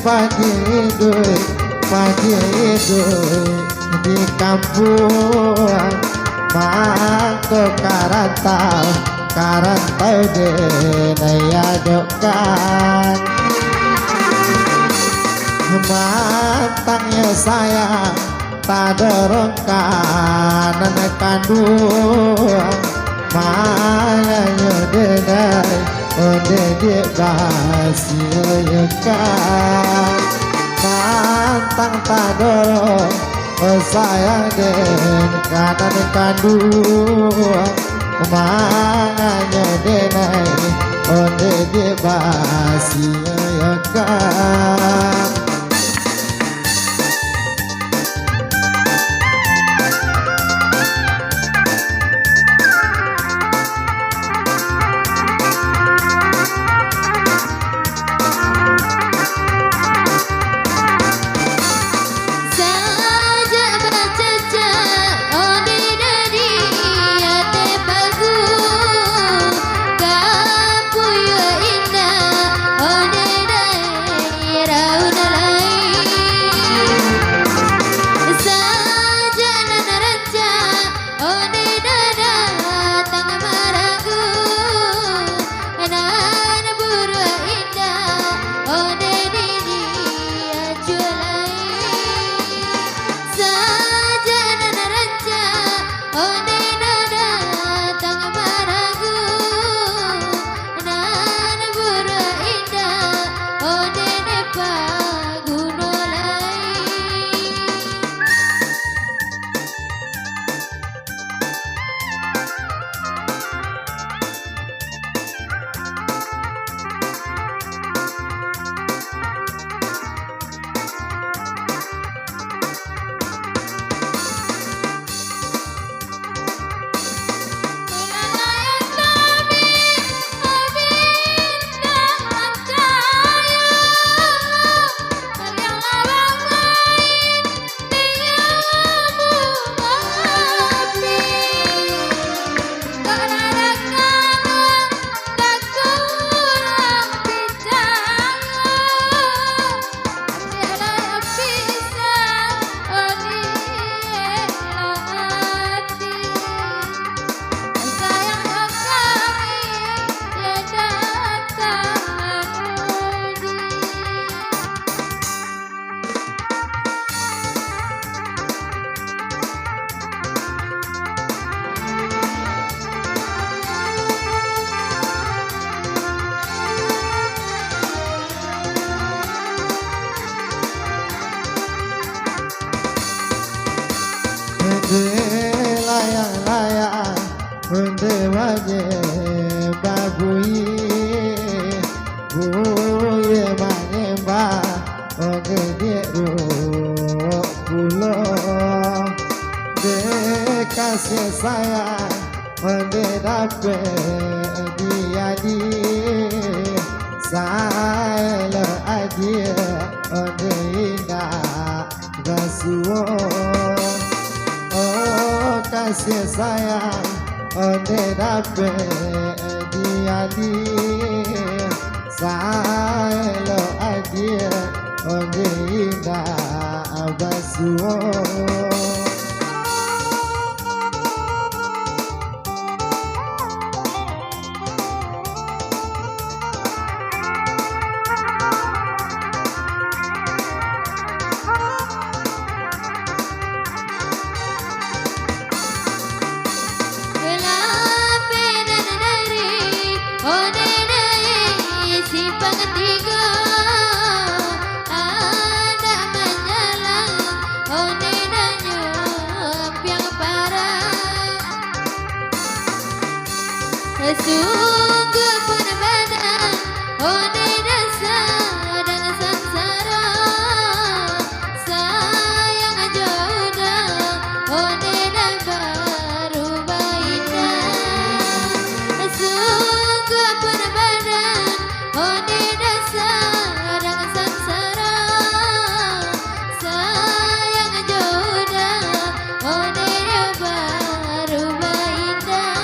pagi di kampung mangko karantau de naya dokan matangnya sayang tak dorongkan kandung mayanya denai ode di kasihkan matang tak dorong sayang den kanan kandung mayanya denai ode di kasihkan. layang-layang mendewaje babui buye manyemba oge dieru pulo de kasih sayang onde dape dia di saya aja onde indah gasuo kasih sayang onde dape dia di saya aja onde indah gasuo. Sungguh berbeda, onde dasar dan sangsara, sayang jodoh, onde dah berubah indah. Sungguh berbeda, onde dasar dan sangsara, sayang jodoh, onde dah berubah indah.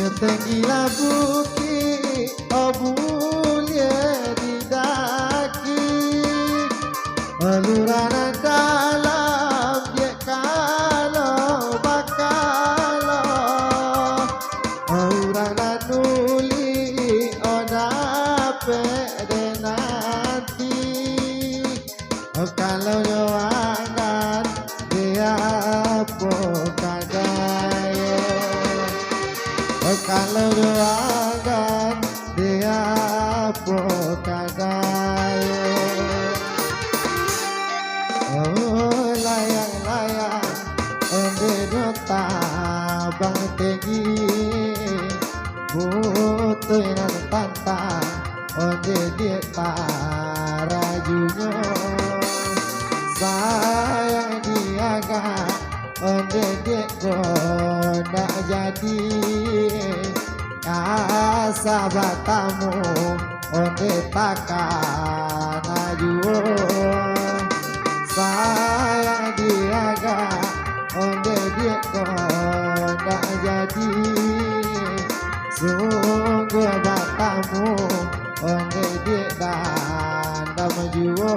Tinggilah bukit, oh boleh didaki. Luranan dalam, dia kalau bakalah. Orang nuli, oh dapat de nanti. Kalau doakan, dia pokadaya. Kalau doakan dia pokadaya. Oh layang-layang onde dota bang tegi. Putih nan tantang onde dia rajunya. Sayang dia gak onde dia kona jadi. Sahabatamu onde takkan ajuo. Sayang diaga onde dia kona jadi. Sungguh batamu onde dia dan majuo.